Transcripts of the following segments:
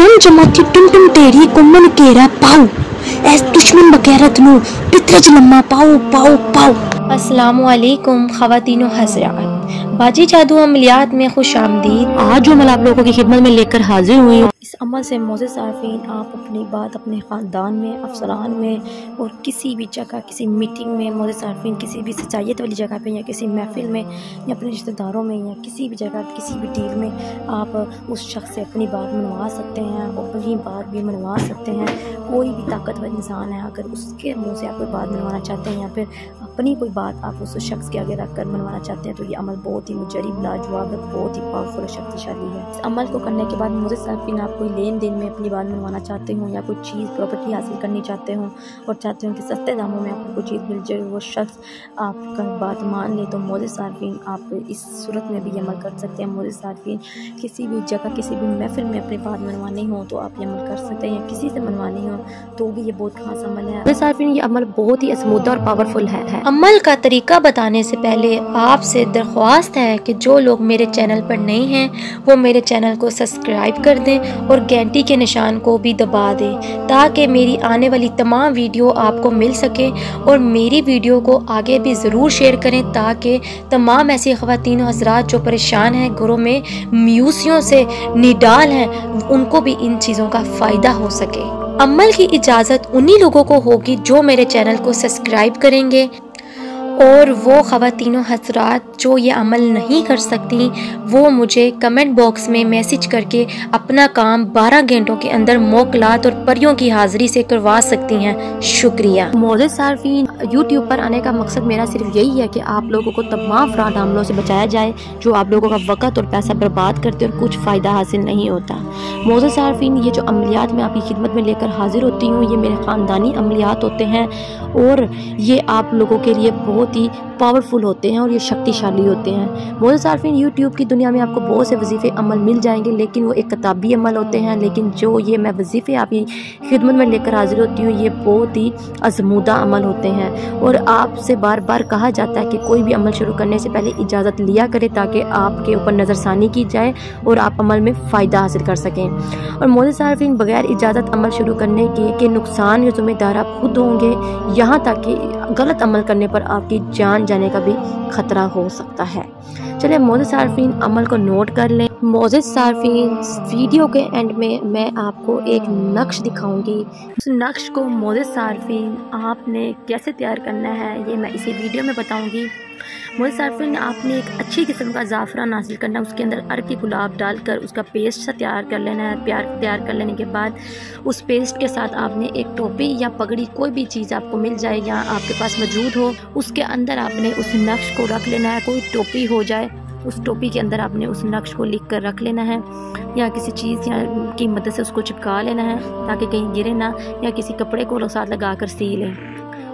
जम जमाती टुम टुम तेरी कुमन केरा पाओ ऐस दुश्मन बगैरत नु पितरज लम्मा पाओ पाओ पाओ। अस्सलामु अलैकुम ख़वातीनो हज़रात, बाजी जादू अमलियात में खुश आमदीद। आज जो मैं आप लोगों की खिदमत में लेकर हाजिर हुई हूँ, इस अमल से मोअज़्ज़िज़ सारफ़ीन आप अपनी बात अपने ख़ानदान में, अफसरान में और किसी भी जगह, किसी मीटिंग में, मोअज़्ज़िज़ सारफ़ीन किसी भी सच्चाईयत वाली जगह पे या किसी महफिल में या अपने रिश्तेदारों में या किसी भी जगह, किसी भी डील में आप उस शख्स से अपनी बात मनवा सकते हैं और अपनी बात भी मनवा सकते हैं। कोई भी ताकतवर इंसान है, अगर उसके मुँह से आप कोई बात मनवाना चाहते हैं या फिर अपनी कोई बात आप उस शख्स के आगे रख कर मनवाना चाहते हैं, तो ये अमल बहुत ही मुजरिब, लाजवाब, बहुत ही पावरफुल और शक्तिशाली है। इस अमल को करने के बाद मोअज़्ज़िज़ सारफ़ीन आप कोई लेन देन में अपनी बात मनवाना चाहते हो या कोई चीज़ प्रॉपर्टी हासिल करनी चाहते हो और चाहते हो कि सस्ते दामों में आपको कोई चीज़ मिल जाए, वो शख्स आपका बात मान ले, तो मोअज़्ज़िज़ सारफ़ीन आप इस सूरत में भी अमल कर सकते हैं। मोअज़्ज़िज़ सारफ़ीन किसी भी जगह, किसी भी महफिल में अपनी बात मनवानी हो तो आप ये अमल कर सकते हैं, या किसी से मनवानी हो तो भी ये बहुत खास अमल है। मोअज़्ज़िज़ सारफ़ीन ये अमल बहुत ही असमुद्दा और पावरफुल है। अमल का तरीका बताने से पहले आपसे दरख्वास्त है कि जो लोग मेरे चैनल पर नए हैं वो मेरे चैनल को सब्सक्राइब कर दें और घंटी के निशान को भी दबा दें, ताकि मेरी आने वाली तमाम वीडियो आपको मिल सके। और मेरी वीडियो को आगे भी ज़रूर शेयर करें ताकि तमाम ऐसी ख़वातीन हज़रात जो परेशान हैं, घरों में म्यूसियों से निडाल हैं, उनको भी इन चीज़ों का फ़ायदा हो सके। अमल की इजाज़त उन्हीं लोगों को होगी जो मेरे चैनल को सब्सक्राइब करेंगे, और वो ख़वातीनों हज़रात जो ये अमल नहीं कर सकती वो मुझे कमेंट बॉक्स में मैसेज करके अपना काम 12 घंटों के अंदर मोकलात और परियों की हाज़िरी से करवा सकती हैं। शुक्रिया। मोअज़्ज़िज़ सारफ़ीन यूट्यूब पर आने का मकसद मेरा सिर्फ यही है कि आप लोगों को तमाम फ्रॉड हमलों से बचाया जाए जो आप लोगों का वक़्त और पैसा बर्बाद करते और कुछ फ़ायदा हासिल नहीं होता। मोअज़्ज़िज़ सारफ़ीन ये जो अमलियात मैं आपकी खिदमत में लेकर हाजिर होती हूँ, ये मेरे ख़ानदानी अमलियात होते हैं और ये आप लोगों के लिए बहुत ही पावरफुल होते हैं और ये शक्तिशाली होते हैं। मोअज़्ज़िज़ सारफ़ीन यूट्यूब की दुनिया में आपको बहुत से वजीफ़े अमल मिल जाएंगे, लेकिन वो एक किताबी अमल होते हैं। लेकिन जो ये मैं वजीफ़े आपकी खिदमत में लेकर हाजिर होती हूँ, ये बहुत ही आज़मूदा अमल होते हैं और आपसे बार बार कहा जाता है कि कोई भी अमल शुरू करने से पहले इजाज़त लिया करें ताकि आपके ऊपर नज़रसानी की जाए और आप अमल में फ़ायदा हासिल कर सकें। और मोअज़्ज़िज़ सारफ़ीन बगैर इजाज़त अमल शुरू करने के नुकसान या ज़िम्मेदार आप खुद होंगे, यहाँ तक कि गलत अमल करने पर आपकी जान जाने का भी खतरा हो सकता है। चलिए मोअज़्ज़िज़ सारफ़ीन अमल को नोट कर लें। मोअज़्ज़िज़ सारफ़ीन वीडियो के एंड में मैं आपको एक नक्श दिखाऊंगी। उस नक्श को मोअज़्ज़िज़ सारफ़ीन आपने कैसे तैयार करना है ये मैं इसी वीडियो में बताऊंगी। मोअज़्ज़िज़ सारफ़ीन आपने एक अच्छी किस्म का ज़ाफ़रान हासिल करना है, उसके अंदर अरबी गुलाब डालकर उसका पेस्ट सा तैयार कर लेना है। तैयार कर लेने के बाद उस पेस्ट के साथ आपने एक टोपी या पगड़ी, कोई भी चीज़ आपको मिल जाए या आपके पास मौजूद हो, उसके अंदर आपने उस नक्श को रख लेना है। कोई टोपी हो जाए, उस टोपी के अंदर आपने उस नक्श को लिख कर रख लेना है या किसी चीज़ या की मदद से उसको चिपका लेना है ताकि कहीं गिरे ना, या किसी कपड़े को साथ लगा कर सी लें।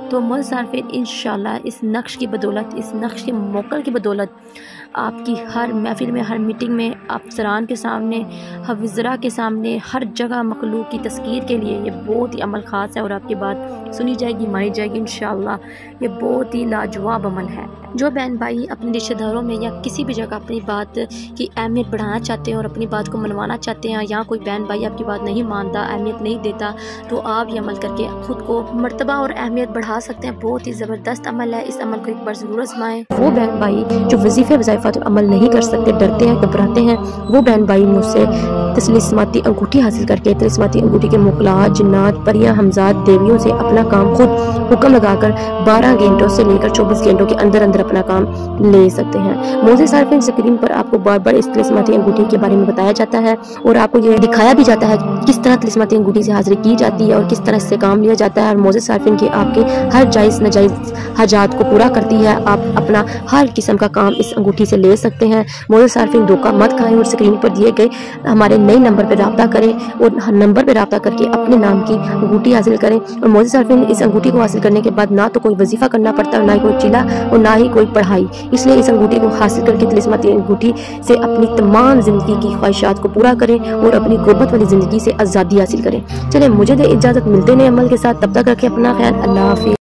तो मोअज़्ज़िज़ सारफ़ीन इंशाल्लाह इस नक्श की बदौलत, इस नक्श के मोकल की बदौलत आपकी हर महफिल में, हर मीटिंग में, अफसरान के सामने, हविज़रा के सामने, हर जगह मखलूक की तस्कीर के लिए ये बहुत ही अमल ख़ास है और आपकी बात सुनी जाएगी, मानी जाएगी इंशाल्लाह। ये बहुत ही लाजवाब अमल है। जो बहन भाई अपने रिश्तेदारों में या किसी भी जगह अपनी बात की अहमियत बढ़ाना चाहते हैं और अपनी बात को मनवाना चाहते हैं, या कोई बहन भाई आपकी बात नहीं मानता, अहमियत नहीं देता, तो आप ये अमल करके खुद को मर्तबा और अहमियत बढ़ा सकते हैं। बहुत ही ज़बरदस्त अमल है, इस अमल को एक बार ज़रूर आज़माएं। वो बहन भाई जो वजीफ़े वज़ाइफ़ात अमल नहीं कर सकते, डरते हैं, घबराते हैं, वो बहन भाई मुझसे तस्लीमाती अंगूठी हासिल करके तस्लीमाती अंगूठी के मुकलात, जिन्नात, परियां, हमजाद, देवियों से अपना काम खुद हुक्म लगाकर 12 घंटों से लेकर 24 घंटों के अंदर अंदर अपना काम ले सकते हैं। मोअज़्ज़िज़ सारफ़ीन स्क्रीन पर आपको बार बार इस तस्लीमाती अंगूठी के बारे में बताया जाता है और आपको ये दिखाया भी जाता है किस तरह तस्लीमाती अंगूठी से हाजिरी की जाती है और किस तरह इससे काम लिया जाता है। और मोअज़्ज़िज़ सारफ़ीन की आपके हर जायज़ नाजायज़ हाजात को पूरा करती है। आप अपना हर किस्म का काम इस अंगूठी से ले सकते हैं। मोअज़्ज़िज़ सारफ़ीन धोखा मत खाएं और स्क्रीन पर दिए गए हमारे नए नंबर पर रब्ता करें और नंबर पर रब्ता करके अपने नाम की अंगूठी हासिल करें। और मोअज़्ज़िज़ सारफ़ीन इस अंगूठी को हासिल करने के बाद ना तो कोई वजीफ़ा करना पड़ता, ना ही कोई चिला और ना ही कोई पढ़ाई। इसलिए इस अंगूठी को हासिल करके तस्लीमाती अंगूठी से अपनी तमाम ज़िंदगी की ख्वाहिशात को पूरा करें और अपनी गुर्बत वाली ज़िंदगी से आज़ादी हासिल करें। चलें मुझे दे इजाज़त, मिलते नए अमल के साथ, तब तक रखें अपना ख्याल। अल्लाह हाफ़िज़।